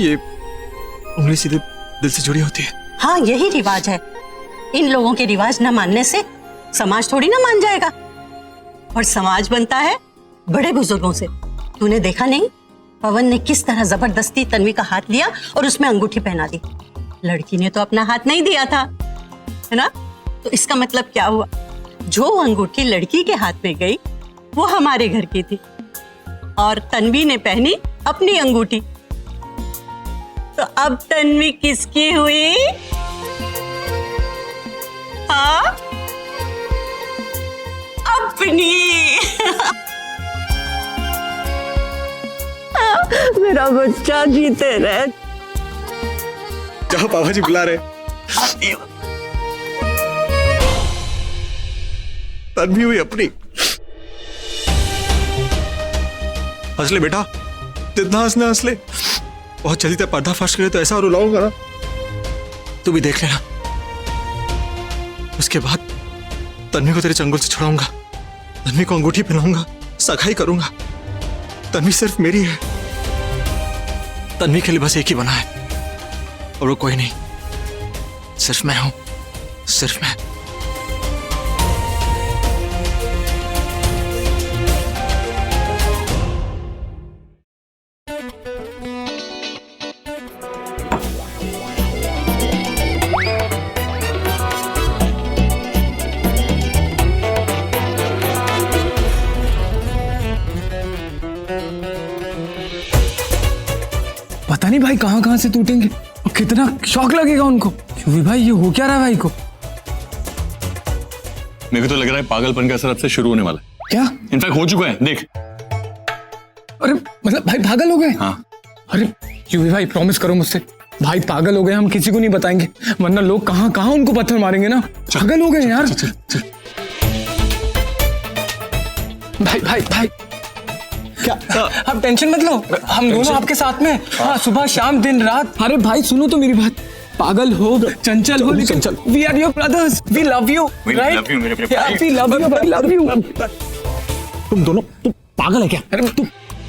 ये उंगली सीधे दिल से जुड़ी होती है। हाँ, यही रिवाज है। इन लोगों के रिवाज न मानने से समाज थोड़ी ना मान जाएगा। और समाज बनता है बड़े बुजुर्गों से। तूने देखा नहीं पवन ने किस तरह जबरदस्ती तन्वी का हाथ लिया और उसमें अंगूठी पहना दी। लड़की ने तो अपना हाथ नहीं दिया था, है ना? तो इसका मतलब क्या हुआ? जो अंगूठी लड़की के हाथ में गई वो हमारे घर की थी और तन्वी ने पहनी अपनी अंगूठी। तो अब तन्वी किसकी हुई? हाँ, अपनी। मेरा बच्चा जीते रहे। जाओ, पापा जी बुला रहे। तन्वी हुई अपनी। हंस ले बेटा, जितना हंसना हंस ले। बहुत जल्दी तक पर्दाफाश करे तो ऐसा रुलाऊंगा ना, तू भी देख लेना। उसके बाद तन्वी को तेरे चंगुल से छुड़ाऊंगा, तन्वी को अंगूठी पहनाऊंगा, सगाई करूंगा। तन्वी सिर्फ मेरी है, तन्वी के लिए बस एक ही बना है और वो कोई नहीं, सिर्फ मैं हूं, सिर्फ मैं। पता नहीं भाई कहां कहां से टूटेंगे और कितना शौक लगेगा उनको। क्यों भाई, ये हो क्या रहा है भाई को? मेरे को तो लग रहा है पागलपन का असर अब से शुरू होने वाला है। क्या? इनफैक्ट हो चुका है, देख। अरे मतलब भाई पागल हो गए? हाँ। अरे क्यों भाई, प्रॉमिस करो मुझसे, भाई पागल हो गए, हम किसी को नहीं बताएंगे, वरना लोग कहां कहां उनको पत्थर मारेंगे ना। पागल हो गए यार। चल, चल। भाई भाई भाई क्या? आप टेंशन मत लो, हम दोनों आपके साथ में। हाँ, सुबह शाम दिन रात। अरे भाई सुनो तो मेरी बात, पागल हो चंचल हो लेकिन we are your brothers, we love you, right? We love you, we love you. तुम दोनों, तुम पागल है क्या? अरे तुम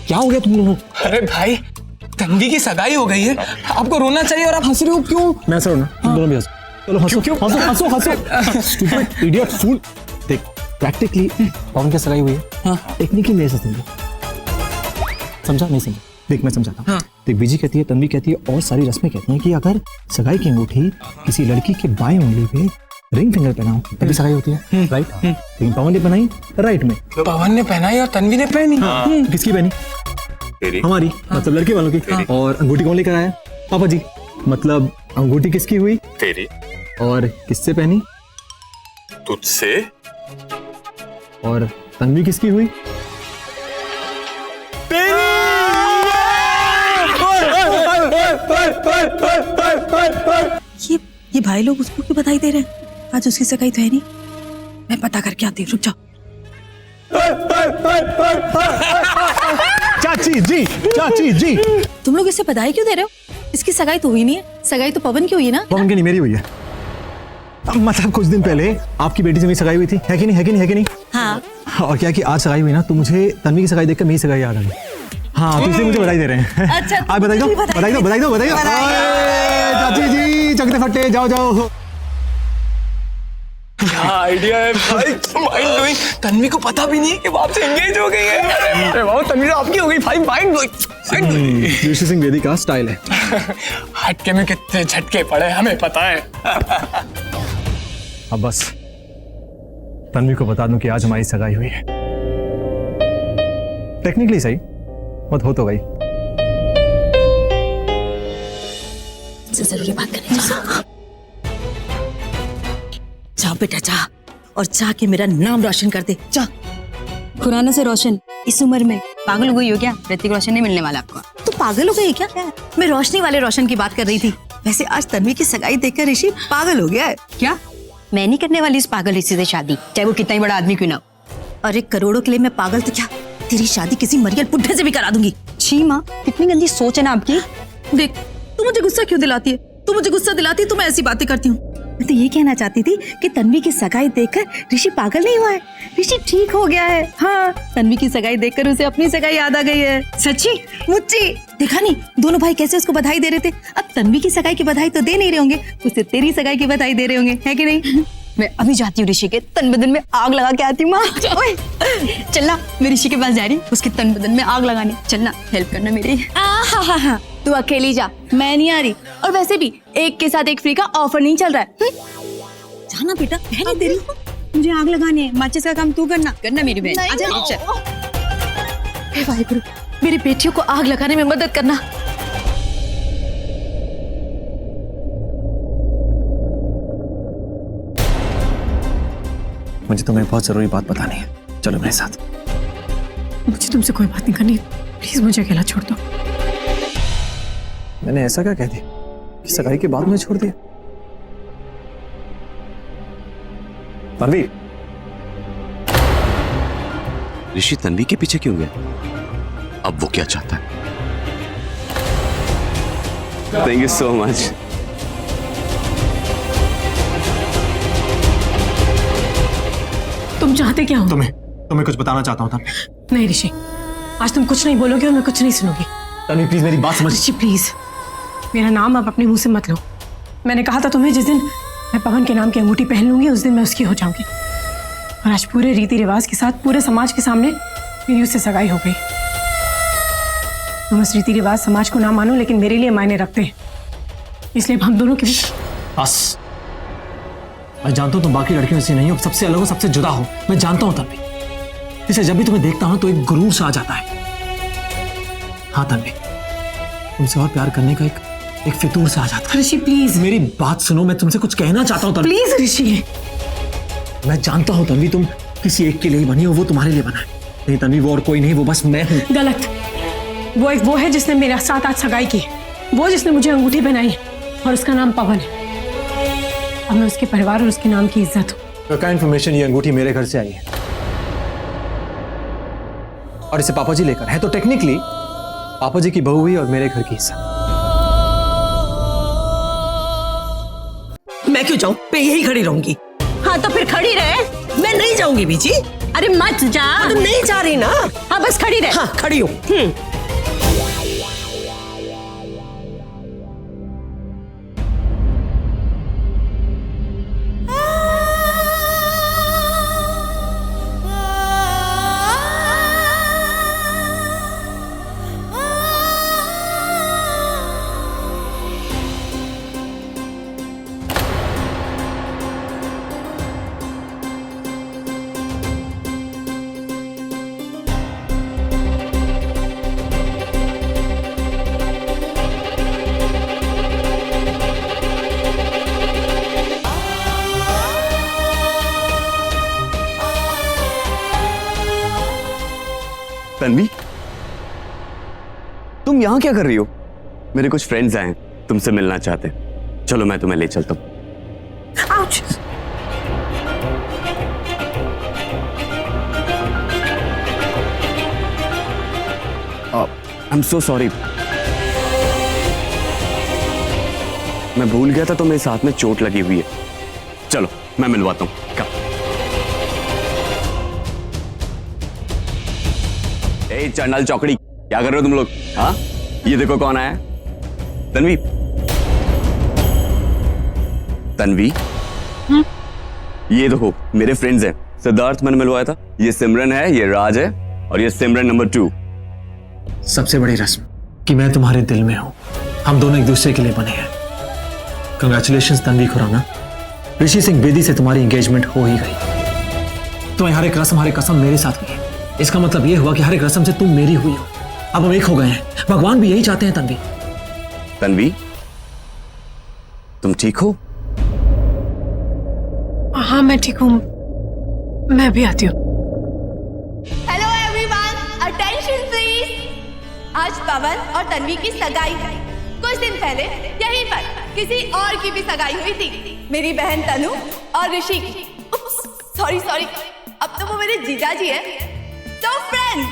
क्या हो गया तुम लोगों? अरे भाई तन्वी की सगाई हो गई है, आपको रोना चाहिए और आप हंस रहे हो क्यों? मैं हंस रहा हूं ना, तुम दोनों भी हंसो। चलो हंसो, क्यों? हंसो, हंसो, हंसो। स्टूपिड इडियट फूल। देख, प्रैक्टिकली पवन की सगाई हुई है। हाँ, टेक्निकली मेरे से समझो। समझा नहीं समझा? देख मैं समझाता हूँ। देख, बीजी कहती है, तन्वी कहती है और सारी रस्में कहती हैं कि अगर सगाई की अंगूठी किसी लड़की के बाएं उंगली पे रिंग फिंगर पहनाओ तभी सगाई होती है, राइट? लेकिन पवन ने पहनाई राइट में। पवन ने पहनाई और तन्वी ने पहनी। किसकी पहनी? तेरी। हमारी, मतलब लड़के वालों की। और अंगूठी कौन लेकर आया? पापा जी। मतलब अंगूठी किसकी हुई? तेरी। और किससे पहनी? तुझसे। और तन्वी किसकी हुई? ये भाई लोग उसको क्यों बधाई दे रहे हैं? आज उसकी सगाई तो है नहीं। मैं पता करके आती हूँ, रुक जाओ। चाची जी, चाची जी। तुम लोग इससे बधाई क्यों दे रहे हो? इसकी सगाई तो हुई नहीं है, सगाई तो पवन की हुई है ना। पवन की नहीं, मेरी हुई है। मतलब कुछ दिन पहले आपकी बेटी से मेरी सगाई हुई थी, है कि नहीं? है कि नहीं? है कि नहीं? हाँ। और क्या कि आज सगाई हुई ना, तो मुझे तन्वी की सगाई देखकर मेरी सगाई याद आ गई। हाँ, तो इसलिए मुझे बधाई दे रहे हैं। अच्छा, आप बधाई दो, बधाई दो, बधाई दो, बधाई दो। चाची जी, चकते फट्टे, जाओ जाओ। क्या आइडिया है भाई, माइंड ब्लोइंग। तन्वी को पता भी नहीं है कि वो आपसे एंगेज हो गई है। अरे वाह, तन्वी आपकी हो गई भाई, माइंड ब्लोइंग। ऋषि सिंह बेदी का स्टाइल है। हटके में कितने झटके पड़े हमें पता है। अब बस तन्वी को बता दूं कि आज हमारी सगाई हुई है। टेक्निकली सही, बहुत हो तो गई। जरूरी बात करनी चाहिए। जा बेटा जा, और जाके मेरा नाम रोशन कर दे, जा। खुराना से रोशन इस उम्र में पागल हो गई हो क्या? ऋतिक रोशन नहीं मिलने वाला आपको। तो पागल हो गई क्या? मैं रोशनी वाले रोशन की बात कर रही थी। वैसे आज तन्वी की सगाई देखकर ऋषि पागल हो गया है। क्या? मैं नहीं करने वाली इस पागल ऋषि से शादी, चाहे वो कितना ही बड़ा आदमी क्यों ना हो। अरे करोड़ों के लिए मैं पागल तो क्या, तेरी शादी किसी मरियल पुट्ठे से भी करा दूंगी। छी माँ, कितनी गंदी सोच है ना आपकी। देख, तू मुझे गुस्सा क्यों दिलाती है? तू मुझे गुस्सा दिलाती है तो मैं ऐसी बातें करती हूँ। मैं तो ये कहना चाहती थी कि तन्वी की सगाई देखकर ऋषि पागल नहीं हुआ है, ऋषि ठीक हो गया है। हाँ, तन्वी की सगाई देखकर उसे अपनी सगाई याद आ गई है। सच्ची? मुझे देखा नहीं दोनों भाई कैसे उसको बधाई दे रहे थे। अब तन्वी की सगाई की बधाई तो दे नहीं रहे होंगे, उसे तेरी सगाई की बधाई दे रहे होंगे, है कि नहीं? मैं अभी जाती हूँ ऋषि के तन बदन में आग लगा के आती हूँ। माँ चलना, मैं ऋषि के पास जा रही हूँ, उसके तन बदन में आग लगाने। चलना, हेल्प करना मेरी। हाँ, तू अकेली जा, मैं नहीं आ रही। और वैसे भी एक के साथ एक फ्री का ऑफर नहीं चल रहा है। जाना बेटा, मैं नहीं दे रही। मुझे आग लगानी है, माचिस का काम तू करना मेरी बहन। आजा, चल। हे वाहिगुरु, मेरी बेटियों को आग लगाने में मदद करना। मुझे तुम्हें बहुत जरूरी बात बतानी है, चलो मेरे साथ। मुझे तुमसे कोई बात नहीं करनी, प्लीज मुझे अकेला छोड़ दो। मैंने ऐसा क्या कह दिया कि सगाई के बाद में छोड़ दिया? तन्वी, ऋषि तन्वी के पीछे क्यों गया? अब वो क्या चाहता है? Thank you so much. तुम चाहते क्या हो? तुम्हें कुछ बताना चाहता हूँ तन्वी। नहीं ऋषि, आज तुम कुछ नहीं बोलोगे और मैं कुछ नहीं सुनूंगी। तन्वी प्लीज मेरी बात समझ। ऋषि प्लीज, मेरा नाम आप अपने मुंह से मत लो। मैंने कहा था तुम्हें, जिस दिन मैं पवन के नाम की अंगूठी पहन लूंगी उस दिन मैं उसकी हो जाऊंगी। और आज पूरे रीति रिवाज के साथ पूरे समाज के सामने मेरी उससे सगाई हो गई। तुम इस रीति रिवाज समाज को ना मानो, लेकिन मेरे लिए मायने रखते हैं, इसलिए हम दोनों के बीच। बस, मैं जानता हूँ तुम बाकी लड़कियों से नहीं हो, सबसे अलग हो, सबसे जुदा हो। मैं जानता हूँ तन्वी, इसे जब भी तुम्हें देखता हूँ तो एक गुरूर सा आ जाता है। हाँ तन्वी, तुमसे और प्यार करने का एक फितूर सा आ जाता है। ऋषि प्लीज, मेरी बात सुनो, मैं तुमसे कुछ कहना चाहता हूँ तन्वी। प्लीज ऋषि। मैं जानता हूँ तन्वी, तुम किसी एक के लिए ही बनी हो, वो तुम्हारे लिए बना है। नहीं तन्वी, वो और कोई नहीं, वो बस मैं हूँ। गलत। वो है जिसने मेरे साथ आज सगाई की, वो जिसने मुझे अंगूठी पहनाई और उसका नाम पवन है। अब मैं उसके परिवार और उसके नाम की इज्जत हूँ। क्या इन्फॉर्मेशन, ये अंगूठी मेरे घर से आई है और इसे पापा जी लेकर है, तो टेक्निकली पापा जी की बहू हुई और मेरे घर की हिस्सा। मैं क्यों जाऊं? मैं यही खड़ी रहूंगी। हाँ तो फिर खड़ी रहे। मैं नहीं जाऊंगी बीजी। अरे मत जा। तुम नहीं जा रही ना? हाँ बस खड़ी रहे। हाँ खड़ी हूँ। तन्वी, तुम यहां क्या कर रही हो? मेरे कुछ फ्रेंड्स आए हैं, तुमसे मिलना चाहते हैं। चलो मैं तुम्हें ले चलता हूं। Ouch. I am so sorry, मैं भूल गया था तो मेरे हाथ में चोट लगी हुई है। चलो मैं मिलवाता हूं। ए चंडाल चौकड़ी, क्या कर रहे हो तुम लोग? हाँ, ये देखो कौन आया। तन्वी, तन्वी, ये देखो मेरे फ्रेंड्स हैं। सिद्धार्थ मैंने मिलवाया था, ये सिमरन है, ये राज है और ये सिमरन नंबर 2। सबसे बड़ी रस्म कि मैं तुम्हारे दिल में हूं, हम दोनों एक दूसरे के लिए बने हैं। कंग्रेचुलेशंस तन्वी खुराना, ऋषि सिंह बेदी से तुम्हारी एंगेजमेंट हो ही गई। तुम्हें हर एक रस्म हर एक कसम मेरे साथ हुई है। इसका मतलब यह हुआ कि हर एक रस्म से तुम मेरी हुई हो। अब हम एक हो गए हैं, भगवान भी यही चाहते हैं। तन्वी, तन्वी, तुम ठीक हो? हाँ मैं ठीक हूँ, मैं भी आती हूँ। Hello everyone, attention please. आज पवन और तन्वी की सगाई है। कुछ दिन पहले यहीं पर किसी और की भी सगाई हुई थी, मेरी बहन तनु और ऋषि की। सॉरी, अब तो वो मेरे जीजा जी है। तो फ्रेंड्स,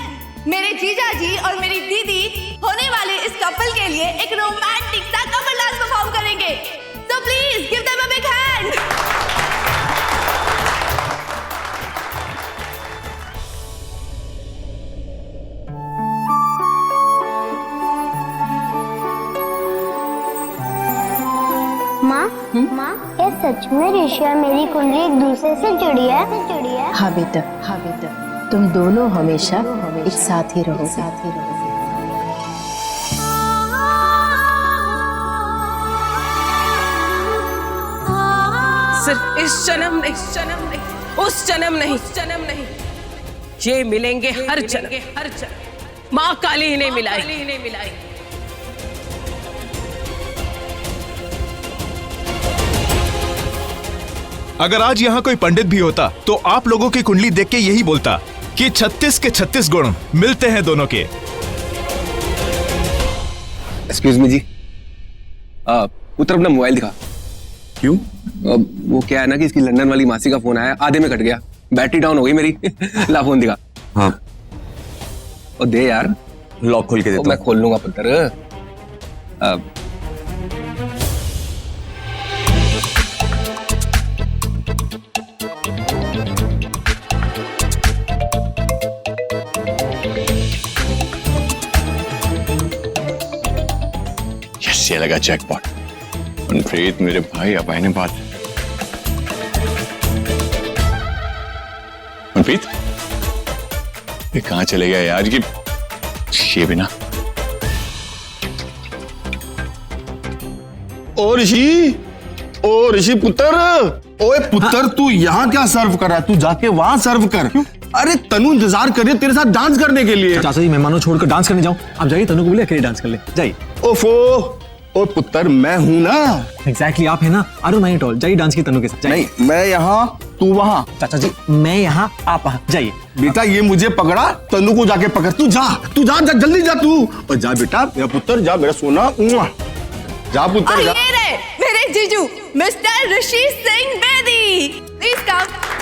मेरे जीजा जी और मेरी दीदी होने वाले इस कपल के लिए एक रोमांटिक सा कपल डांस परफॉर्म करेंगे। So please give them a big hand. सच में ऋषि और मेरी कुंडली एक दूसरे से जुड़ी है? हाँ बेटा, तुम दोनों हमेशा एक साथ ही रहो। सिर्फ इस जन्म नहीं, उस जन्म नहीं, ये मिलेंगे हर जन्म। माँ काली ही नहीं मिलाई। अगर आज यहाँ कोई पंडित भी होता तो आप लोगों की कुंडली देख के यही बोलता कि 36 के 36 गुण मिलते हैं दोनों के। एक्सक्यूज मी जी, पुत्र अपना मोबाइल दिखा। क्यों? वो क्या है ना कि इसकी लंदन वाली मासी का फोन आया, आधे में कट गया, बैटरी डाउन हो गई मेरी। ला फोन दिखा। हाँ। और दे यार। लॉक खोल के दे। मैं खोल लूंगा पुत्र। यस, ये लगा जैकपॉट। मनप्रीत मेरे भाई, अब आने बात। मनप्रीत ये कहाँ चले गया यार? ये बिना। ओ ऋषि पुत्र, ओए पुत्र, तू यहाँ क्या सर्व कर रहा है? तू जाके वहां सर्व कर। अरे तनु इंतजार कर रही है तेरे साथ डांस करने के लिए। चाचा जी, मेहमानों छोड़कर डांस करने जाऊं? आप जाइए, तनु को बोले अकेले डांस कर ले, जाइए। ओफो, ओ पुत्र, मैं हूं ना। एग्जैक्टली, आप है ना। I don't mind at all. जाइए डांस की तनु के साथ। नहीं, मैं यहाँ, तू वहां। चाचा जी, मैं यहाँ, आप वहां। जाइए बेटा, ये मुझे पकड़ा, तनु को जाके पकड़। तू जा जल्दी जा तू। और जा बेटा, मेरा पुत्र, जा मेरा सोना। जा पुत्र, जा। मेरे जीजू mister Rishi Singh Bedi, please come.